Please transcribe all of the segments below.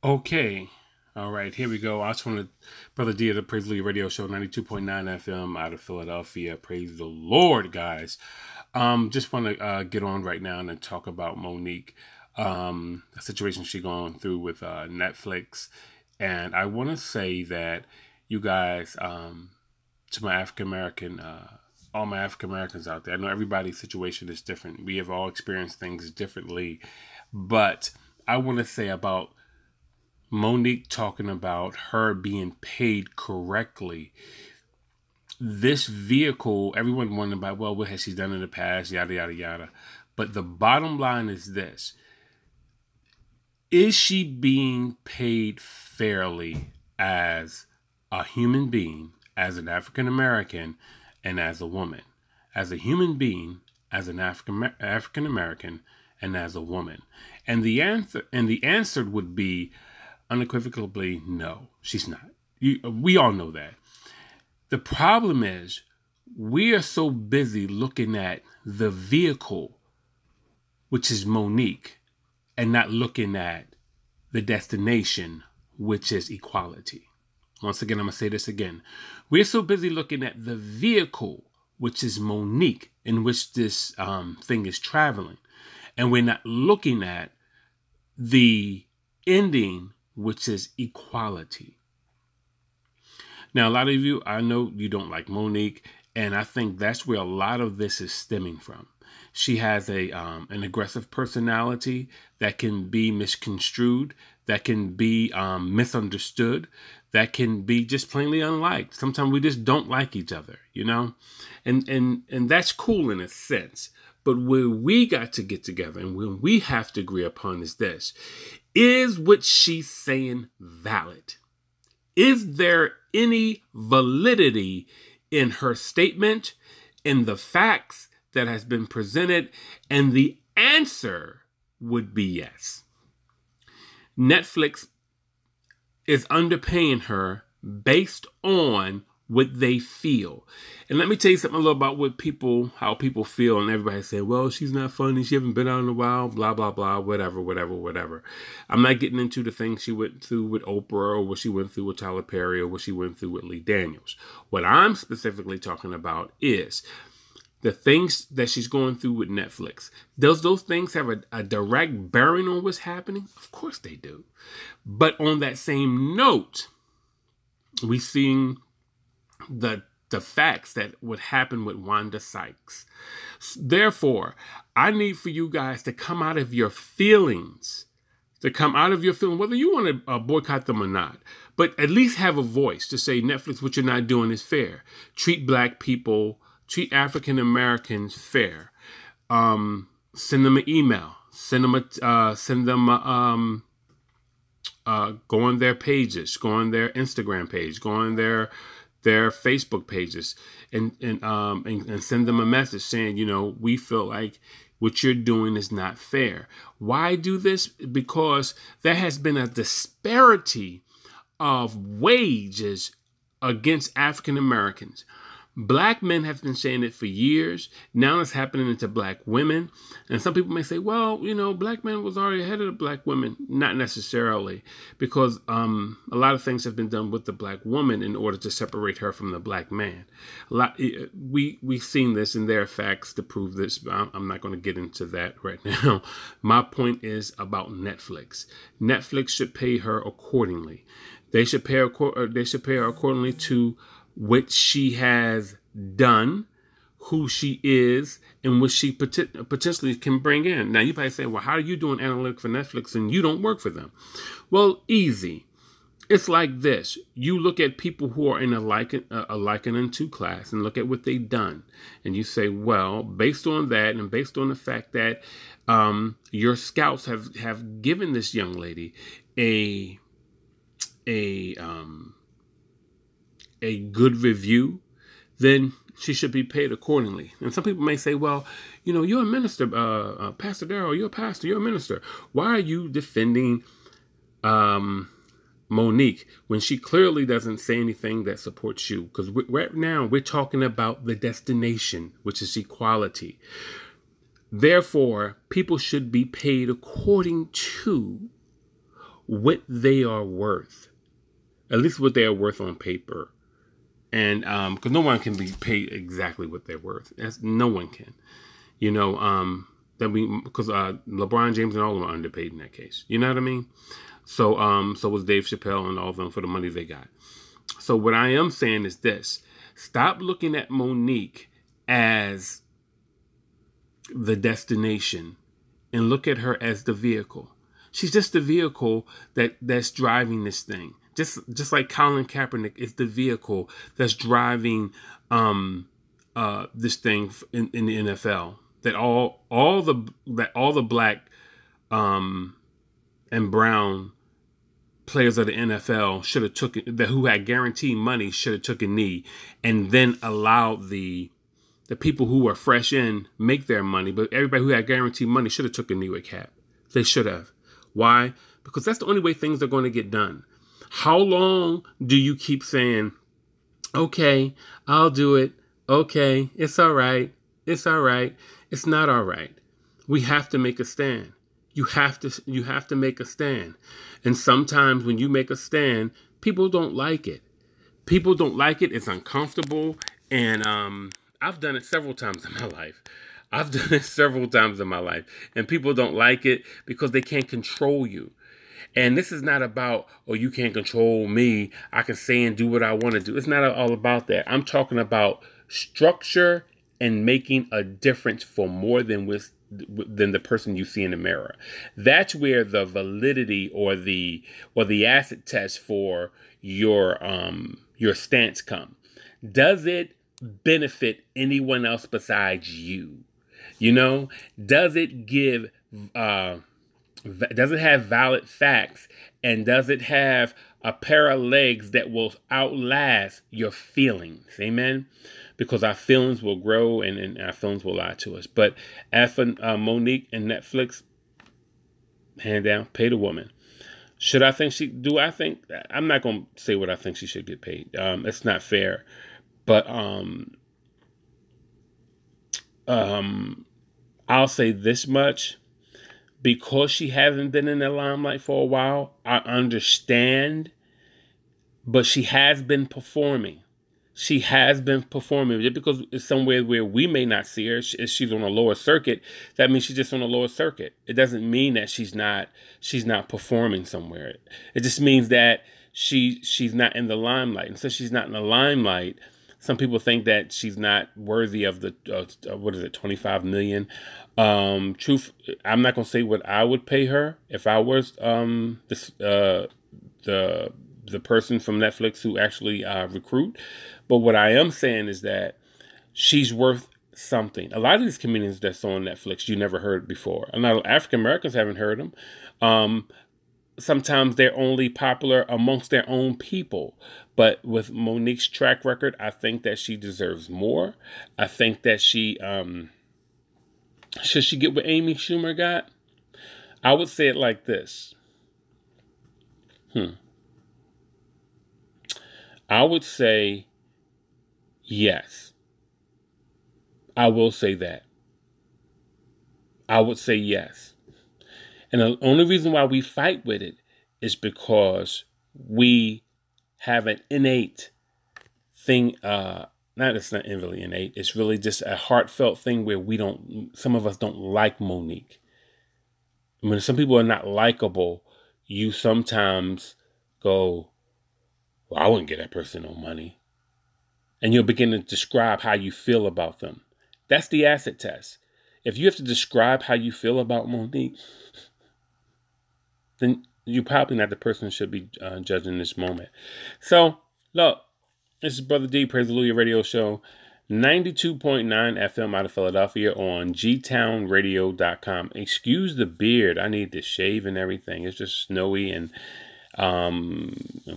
Okay. All right, here we go. I just want to, Brother D of the Praise Lee Radio Show, 92.9 FM out of Philadelphia. Praise the Lord, guys. Just want to get on right now and talk about Monique, the situation she's going through with Netflix. And I want to say that you guys, to my African American, all my African Americans out there, I know everybody's situation is different. We have all experienced things differently. But I want to say about Monique talking about her being paid correctly. This vehicle, everyone wondering about, well, what has she done in the past, yada, yada, yada. But the bottom line is this. Is she being paid fairly as a human being, as an African American, and as a woman? As a human being, as an African American, and as a woman? And the answer would be unequivocally no, she's not. We all know that. The problem is we are so busy looking at the vehicle, which is Monique, and not looking at the destination, which is equality. Once again, I'm going to say this again. We're so busy looking at the vehicle, which is Monique, in which this thing is traveling. And we're not looking at the ending, which is equality. Now, a lot of you, I know you don't like Monique, and I think that's where a lot of this is stemming from. She has an aggressive personality that can be misconstrued, that can be misunderstood, that can be just plainly unliked. Sometimes we just don't like each other, you know? And that's cool in a sense. But where we got to get together and where we have to agree upon is this. Is what she's saying valid? Is there any validity in her statement, in the facts that has been presented? And the answer would be yes. Netflix is underpaying her based on what they feel. And let me tell you something a little about how people feel. And everybody say, well, she's not funny. She hasn't been out in a while, blah, blah, blah, whatever. I'm not getting into the things she went through with Oprah or what she went through with Tyler Perry or what she went through with Lee Daniels. What I'm specifically talking about is the things that she's going through with Netflix. Does those things have a direct bearing on what's happening? Of course they do. But on that same note, we seeing the facts that would happen with Wanda Sykes. Therefore, I need for you guys to come out of your feelings, whether you want to boycott them or not, but at least have a voice to say, Netflix, what you're not doing is fair. Treat black people, treat African Americans fair. Send them an email. Go on their pages, go on their Instagram page, go on their Facebook pages, and send them a message saying, you know, we feel like what you're doing is not fair. Why do this? Because there has been a disparity of wages against African Americans. Black men have been saying it for years. Now it's happening to black women. And some people may say, well, you know, black men was already ahead of the black women. Not necessarily, because a lot of things have been done with the black woman in order to separate her from the black man. We've seen this, and there are facts to prove this. I'm not going to get into that right now. My point is about Netflix. Netflix should pay her accordingly. They should pay her accordingly to what she has done, who she is, and what she potentially can bring in. Now, you probably say, well, how are you doing analytics for Netflix and you don't work for them? Well, easy. It's like this. You look at people who are in a likening to class and look at what they've done. And you say, well, based on that and based on the fact that your scouts have given this young lady a good review, then she should be paid accordingly. And some people may say, well, you know, you're a minister, Pastor Darrell, you're a pastor, you're a minister. Why are you defending Monique when she clearly doesn't say anything that supports you? Because right now we're talking about the destination, which is equality. Therefore, people should be paid according to what they are worth, at least what they are worth on paper. And because no one can be paid exactly what they're worth. No one can. You know, because LeBron James and all of them are underpaid in that case. You know what I mean? So so was Dave Chappelle and all of them for the money they got. So what I am saying is this: stop looking at Monique as the destination and look at her as the vehicle. She's just the vehicle that's driving this thing. Just like Colin Kaepernick is the vehicle that's driving this thing in the NFL. That all the black and brown players of the NFL should have who had guaranteed money should have took a knee and then allowed the people who were fresh in make their money, but everybody who had guaranteed money should have took a knee with Cap. They should have. Why? Because that's the only way things are going to get done. How long do you keep saying, okay, I'll do it. Okay, it's all right. It's all right. It's not all right. We have to make a stand. You have to make a stand. And sometimes when you make a stand, people don't like it. People don't like it. It's uncomfortable. And I've done it several times in my life. And people don't like it because they can't control you. And this is not about, oh, you can't control me. I can say and do what I want to do. It's not all about that. I'm talking about structure and making a difference for more than the person you see in the mirror. That's where the validity or the acid test for your stance come. Does it benefit anyone else besides you? You know, does it have valid facts, and does it have a pair of legs that will outlast your feelings? Amen. Because our feelings will grow and our feelings will lie to us. But as for Monique and Netflix, hand down, pay the woman. Should I think I think, I'm not going to say what I think she should get paid. It's not fair. But I'll say this much. Because she hasn't been in the limelight for a while, I understand. But she has been performing. She has been performing. Just because it's somewhere where we may not see her, if she's on a lower circuit, that means she's just on a lower circuit. It doesn't mean that she's not performing somewhere. It just means that she's not in the limelight. And since she's not in the limelight, some people think that she's not worthy of the what is it, 25 million. Truth, I'm not gonna say what I would pay her if I was the person from Netflix who actually recruit. But what I am saying is that she's worth something. A lot of these comedians that's on Netflix you never heard before. A lot of African Americans haven't heard them. Sometimes they're only popular amongst their own people. But with Monique's track record, I think that she deserves more. I think that should she get what Amy Schumer got? I would say it like this. I would say yes. I will say that. I would say yes. And the only reason why we fight with it is because we have an innate thing. It's not really innate. It's really just a heartfelt thing where some of us don't like Monique. When some people are not likable, you sometimes go, well, I wouldn't get that person no money. And you'll begin to describe how you feel about them. That's the acid test. If you have to describe how you feel about Monique, then you're probably not the person who should be judging this moment. So, look, this is Brother D, Praise the Hallelujah Radio Show, 92.9 FM out of Philadelphia on gtownradio.com. Excuse the beard. I need to shave and everything. It's just snowy and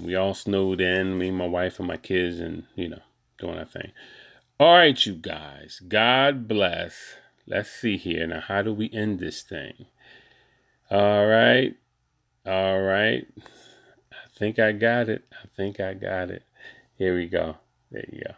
we all snowed in, me, my wife, and my kids, and, doing our thing. All right, you guys. God bless. Let's see here. Now, how do we end this thing? All right. I think I got it. Here we go. There you go.